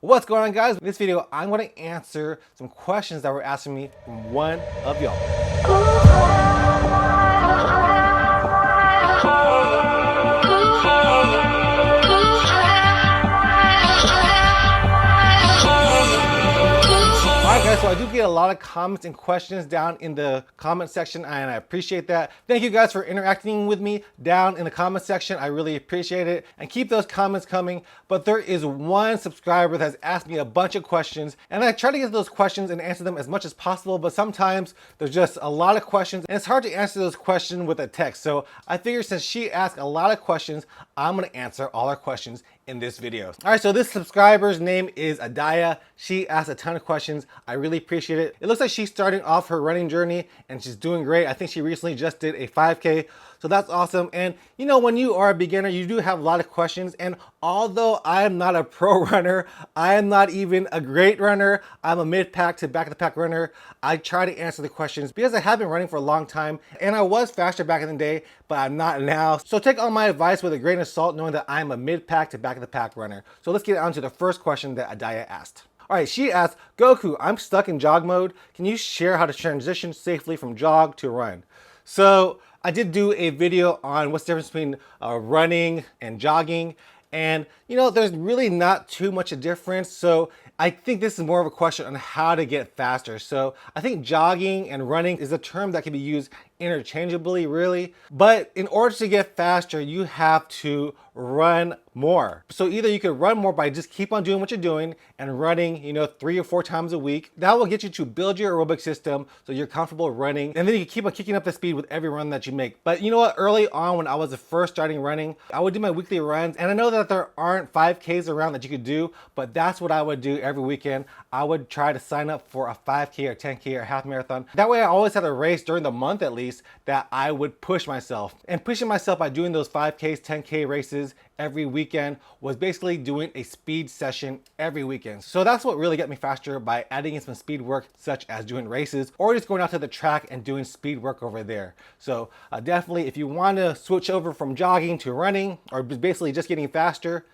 What's going on, guys? In this video, I'm going to answer some questions that were asked me from one of y'all. Alright guys, so I do get a lot of comments and questions down in the comment section, and I appreciate that. Thank you guys for interacting with me down in the comment section. I really appreciate it, and keep those comments coming. But there is one subscriber that has asked me a bunch of questions, and I try to get those questions and answer them as much as possible, but sometimes there's just a lot of questions and it's hard to answer those questions with a text. So I figured since she asked a lot of questions, I'm going to answer all her questions in this video. All right, so this subscriber's name is Aide. She asked a ton of questions. I really appreciate it. It looks like she's starting off her running journey and she's doing great. I think she recently just did a 5K. So that's awesome. And you know, when you are a beginner, you do have a lot of questions. And although I am not a pro runner, I am not even a great runner, I'm a mid-pack to back-of-the-pack runner, I try to answer the questions because I have been running for a long time and I was faster back in the day, but I'm not now. So take all my advice with a grain of salt, knowing that I'm a mid-pack to back-of-the-pack runner. So let's get on to the first question that Aide asked. All right, she asked, Goku, I'm stuck in jog mode. Can you share how to transition safely from jog to run? So I did do a video on what's the difference between running and jogging. And you know, there's really not too much a difference. So I think this is more of a question on how to get faster. So I think jogging and running is a term that can be used interchangeably, really. But in order to get faster, you have to run more. So either you could run more by just keep on doing what you're doing and running, you know, 3 or 4 times a week. That will get you to build your aerobic system so you're comfortable running. And then you can keep on kicking up the speed with every run that you make. But you know what? Early on when I was first starting running, I would do my weekly runs. And I know that there aren't 5Ks around that you could do, but that's what I would do every weekend. I would try to sign up for a 5K or 10K or half marathon. That way I always had a race during the month at least that I would push myself. And pushing myself by doing those 5Ks, 10K races every weekend was basically doing a speed session every weekend. So that's what really got me faster, by adding in some speed work such as doing races or just going out to the track and doing speed work over there. So definitely if you want to switch over from jogging to running, or basically just getting faster,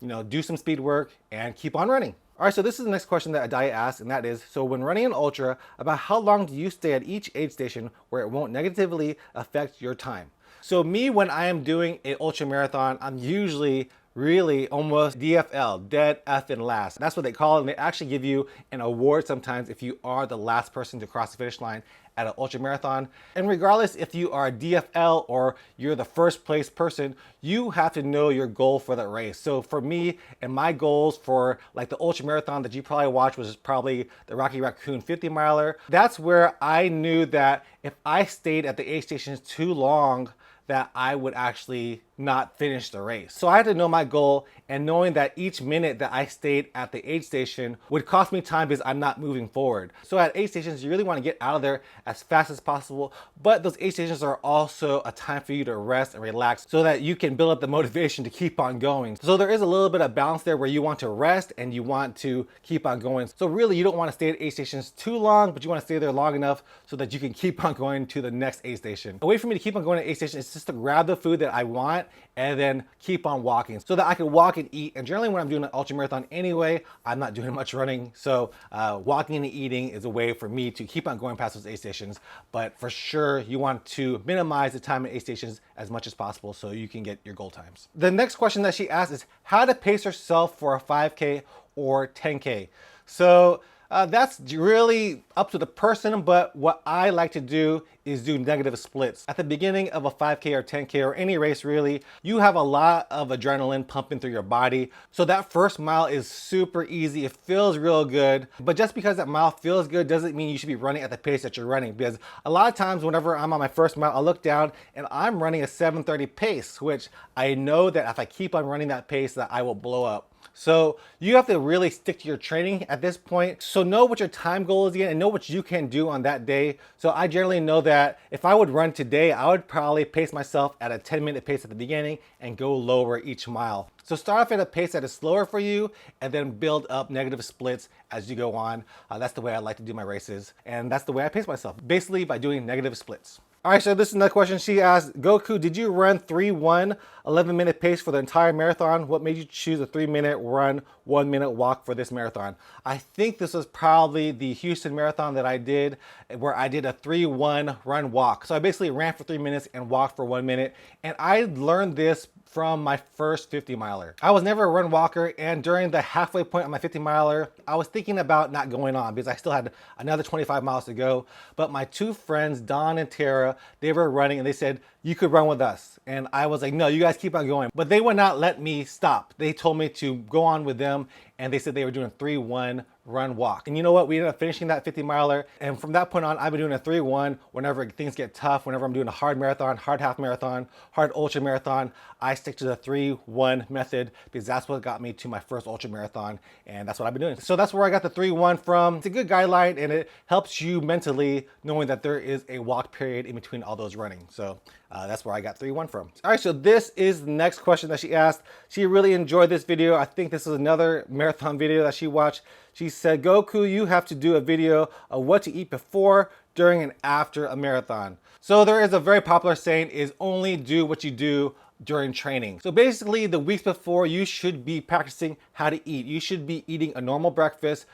you know, do some speed work and keep on running. All right, so this is the next question that Aide asked, and that is, so when running an ultra, about how long do you stay at each aid station where it won't negatively affect your time? So me, when I am doing an ultra marathon, I'm usually really almost DFL, dead effing last. That's what they call it, and they actually give you an award sometimes if you are the last person to cross the finish line at an ultra marathon. And regardless if you are a DFL or you're the first place person, you have to know your goal for that race. So for me, and my goals for like the ultra marathon that you probably watched, was probably the Rocky Raccoon 50 miler. That's where I knew that if I stayed at the aid stations too long, that I would actually not finish the race. So I had to know my goal, and knowing that each minute that I stayed at the aid station would cost me time because I'm not moving forward. So at aid stations, you really want to get out of there as fast as possible, but those aid stations are also a time for you to rest and relax so that you can build up the motivation to keep on going. So there is a little bit of balance there where you want to rest and you want to keep on going. So really you don't want to stay at aid stations too long, but you want to stay there long enough so that you can keep on going to the next aid station. A way for me to keep on going to aid station is just to grab the food that I want and then keep on walking so that I can walk and eat. And generally when I'm doing an ultra marathon anyway, I'm not doing much running. So walking and eating is a way for me to keep on going past those aid stations. But for sure, you want to minimize the time at aid stations as much as possible so you can get your goal times. The next question that she asked is how to pace herself for a 5K or 10K. So that's really up to the person, but what I like to do is do negative splits. At the beginning of a 5K or 10K or any race really, you have a lot of adrenaline pumping through your body. So that first mile is super easy. It feels real good. But just because that mile feels good doesn't mean you should be running at the pace that you're running, because a lot of times whenever I'm on my first mile, I look down and I'm running a 7:30 pace, which I know that if I keep on running that pace that I will blow up. So you have to really stick to your training at this point. So know what your time goal is again and know what you can do on that day. So I generally know that if I would run today, I would probably pace myself at a 10-minute pace at the beginning and go lower each mile. So start off at a pace that is slower for you and then build up negative splits as you go on. That's the way I like to do my races. And that's the way I pace myself, basically by doing negative splits. All right, so this is another question. She asked, Goku, did you run 3-1, 11-minute pace for the entire marathon? What made you choose a 3-minute run, 1-minute walk for this marathon? I think this was probably the Houston Marathon that I did, where I did a 3-1 run walk. So I basically ran for 3 minutes and walked for 1 minute. And I learned this from my first 50 miler. I was never a run walker, and during the halfway point on my 50 miler, I was thinking about not going on because I still had another 25 miles to go. But my two friends, Don and Tara, they were running and they said, you could run with us. And I was like, no, you guys keep on going. But they would not let me stop. They told me to go on with them, and they said they were doing a 3-1 run walk. And you know what? We ended up finishing that 50 miler. And from that point on, I've been doing a 3-1 whenever things get tough, whenever I'm doing a hard marathon, hard half marathon, hard ultra marathon, I stick to the 3-1 method because that's what got me to my first ultra marathon. And that's what I've been doing. So that's where I got the 3-1 from. It's a good guideline, and it helps you mentally knowing that there is a walk period in between all those running. So that's where I got 3-1 from. All right, so this is the next question that she asked. She really enjoyed this video. I think this is another marathon video that she watched. She said, Goku, you have to do a video of what to eat before, during, and after a marathon. So there is a very popular saying is only do what you do during training. So basically the weeks before, you should be practicing how to eat. You should be eating a normal breakfast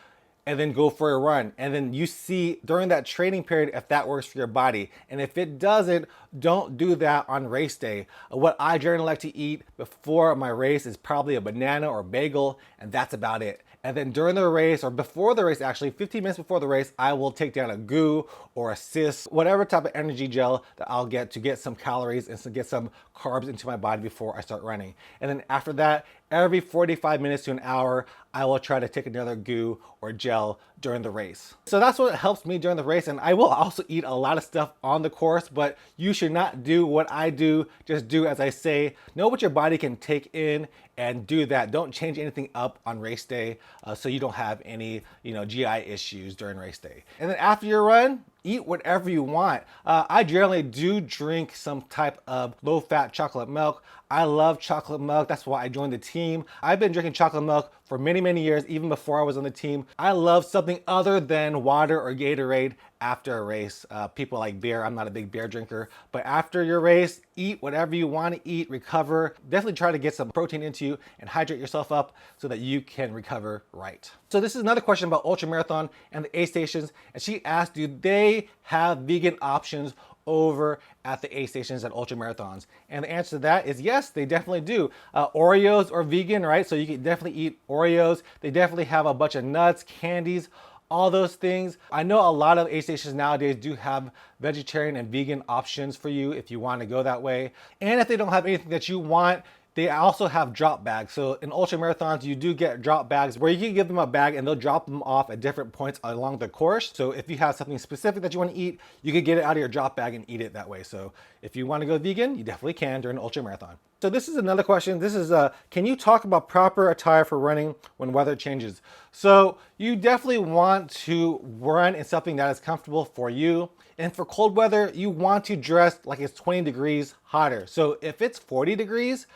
and then go for a run. And then you see during that training period if that works for your body. And if it doesn't, don't do that on race day. What I generally like to eat before my race is probably a banana or bagel, and that's about it. And then during the race, or before the race actually, 15 minutes before the race, I will take down a goo or a cis, whatever type of energy gel that I'll get to get some calories and to get some carbs into my body before I start running. And then after that, every 45 minutes to an hour, I will try to take another goo or gel during the race. So that's what helps me during the race. And I will also eat a lot of stuff on the course, but you should not do what I do. Just do as I say. Know what your body can take in and do that. Don't change anything up on race day so you don't have any GI issues during race day. And then after your run, eat whatever you want. I generally do drink some type of low-fat chocolate milk. I love chocolate milk. That's why I joined the team. I've been drinking chocolate milk for many, many years, even before I was on the team. I love something other than water or Gatorade after a race. People like beer. I'm not a big beer drinker. But after your race, eat whatever you want to eat, recover. Definitely try to get some protein into you and hydrate yourself up so that you can recover right. So this is another question about ultra marathon and the aid stations. And she asked, do they have vegan options over at the aid stations at ultra marathons? And the answer to that is yes, they definitely do. Oreos are vegan, right? So you can definitely eat Oreos. They definitely have a bunch of nuts, candies, all those things. I know a lot of aid stations nowadays do have vegetarian and vegan options for you if you want to go that way. And if they don't have anything that you want, they also have drop bags. So in ultra marathons, you do get drop bags where you can give them a bag and they'll drop them off at different points along the course. So if you have something specific that you want to eat, you can get it out of your drop bag and eat it that way. So if you want to go vegan, you definitely can during an ultra marathon. So this is another question. This is, can you talk about proper attire for running when weather changes? So you definitely want to run in something that is comfortable for you. And for cold weather, you want to dress like it's 20 degrees hotter. So if it's 40 degrees,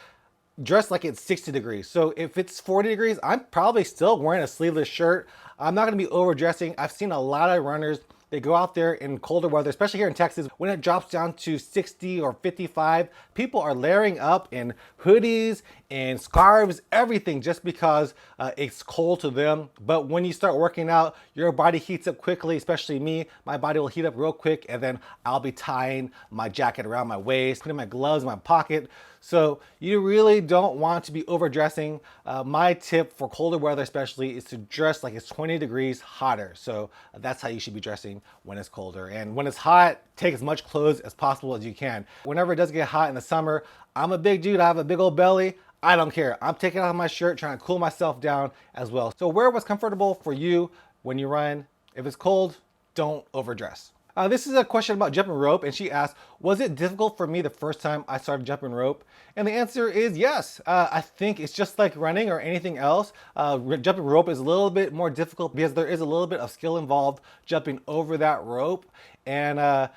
dress like it's 60 degrees. So if it's 40 degrees, I'm probably still wearing a sleeveless shirt. I'm not gonna be overdressing. I've seen a lot of runners, they go out there in colder weather, especially here in Texas, when it drops down to 60 or 55, people are layering up in hoodies and scarves, everything, just because it's cold to them. But when you start working out, your body heats up quickly, especially me. My body will heat up real quick, and then I'll be tying my jacket around my waist, putting my gloves in my pocket. So you really don't want to be overdressing. My tip for colder weather especially is to dress like it's 20 degrees hotter. So that's how you should be dressing when it's colder. And when it's hot, take as much clothes as possible as you can. Whenever it does get hot in the summer, I'm a big dude, I have a big old belly. I don't care. I'm taking off my shirt, trying to cool myself down as well. So wear what's comfortable for you when you run. If it's cold, don't overdress. This is a question about jumping rope, and she asked, was it difficult for me the first time I started jumping rope? And the answer is yes. I think it's just like running or anything else. Jumping rope is a little bit more difficult because there is a little bit of skill involved jumping over that rope. And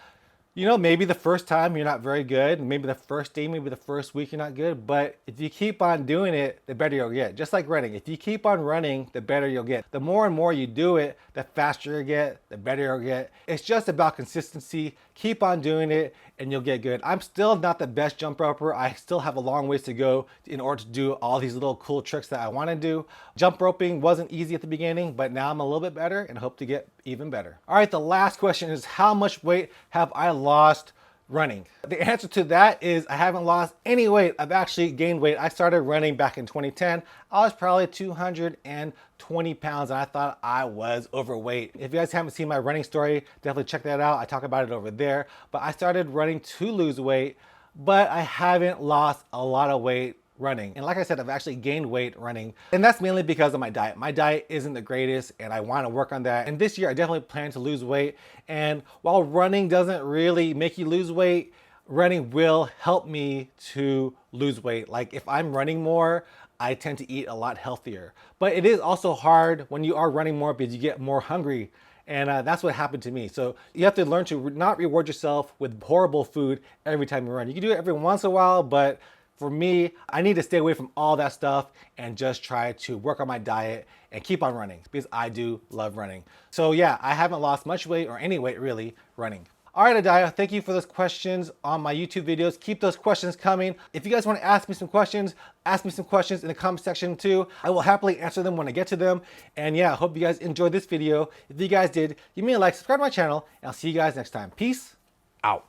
You know, maybe the first time you're not very good, maybe the first day, maybe the first week you're not good, but if you keep on doing it, the better you'll get. Just like running. If you keep on running, the better you'll get. The more and more you do it, the faster you'll get, the better you'll get. It's just about consistency. Keep on doing it and you'll get good. I'm still not the best jump roper. I still have a long ways to go in order to do all these little cool tricks that I want to do. Jump roping wasn't easy at the beginning, but now I'm a little bit better and hope to get even better. All right, the last question is, how much weight have I lost running? The answer to that is I haven't lost any weight. I've actually gained weight. I started running back in 2010. I was probably 220 pounds and I thought I was overweight. If you guys haven't seen my running story, definitely check that out. I talk about it over there. But I started running to lose weight, but I haven't lost a lot of weight running. And like I said, I've actually gained weight running. And that's mainly because of my diet. My diet isn't the greatest and I want to work on that. And this year I definitely plan to lose weight. And while running doesn't really make you lose weight, running will help me to lose weight. Like if I'm running more, I tend to eat a lot healthier. But it is also hard when you are running more because you get more hungry. And that's what happened to me. So you have to learn to not reward yourself with horrible food every time you run. You can do it every once in a while, but for me, I need to stay away from all that stuff and just try to work on my diet and keep on running because I do love running. So yeah, I haven't lost much weight or any weight really running. All right, Adaya, thank you for those questions on my YouTube videos. Keep those questions coming. If you guys want to ask me some questions in the comment section too. I will happily answer them when I get to them. And yeah, I hope you guys enjoyed this video. If you guys did, give me a like, subscribe to my channel, and I'll see you guys next time. Peace.